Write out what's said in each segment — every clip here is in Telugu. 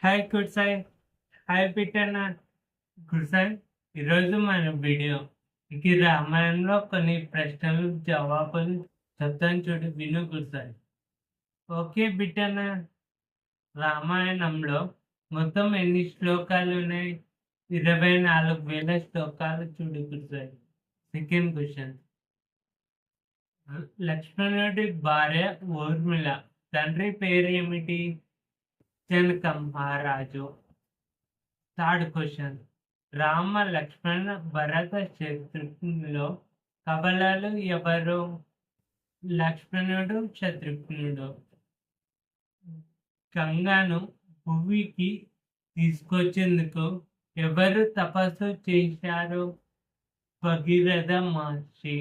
Hi good Sai. Hi Pittanna. Good Sai. ఈరోజు మన వీడియో ఈ రామాయణంలో కొన్ని ప్రశ్నలు జవాబులు చెప్తాను చూడు, విను గుడ్ సాయి. ఓకే బిట్టన్న. రామాయణంలో మొత్తం ఎన్ని శ్లోకాలు ఉన్నాయి? 24,000 శ్లోకాలు చూడు గుడ్ సాయి. Second question. లక్ష్మణుడి భార్య ఊర్మిళ తండ్రి పేరు ఏమిటి? జనక మహారాజు. Third question. రామ లక్ష్మణ భరత శత్రుఘ్నులో కవలలు ఎవరు? లక్ష్మణుడు, శత్రుఘ్నుడు. గంగను భూమికి తీసుకొచ్చేందుకు ఎవరు తపస్సు చేశారు? భగీరథ మహర్షి.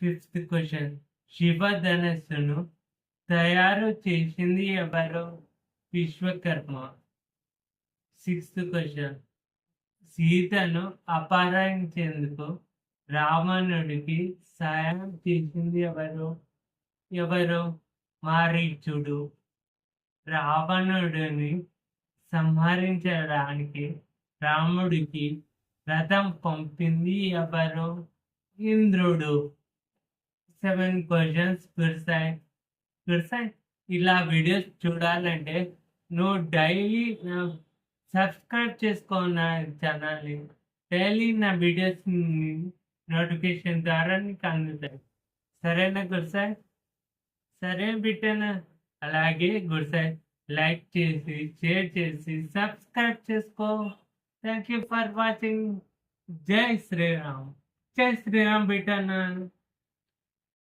Fifth question. శివధనస్సును తయారు చేసింది ఎవరు? విశ్వకర్మ. Sixth question. సీతను అపహరించేందుకు రావణుడికి సాయం చేసింది ఎవరు? మారీచుడు. రావణుడిని సంహరించడానికి రాముడికి రథం పంపింది ఎవరు? ఇంద్రుడు. 7 క్వశ్చన్స్ గుర్సాయి. ఇలా వీడియోస్ చూడాలంటే నువ్వు డైలీ సబ్స్క్రైబ్ చేసుకో నా ఛానల్ని. డైలీ నా వీడియోస్ నోటిఫికేషన్ ద్వారా నీకు అందుతాయి. సరేనా గుర్సాయి? సరే బిట్టనా. అలాగే గుర్సాయి లైక్ చేసి, షేర్ చేసి, సబ్స్క్రైబ్ చేసుకో. Thank you for watching. జై శ్రీరామ్. జై శ్రీరామ్ బిట్టనా.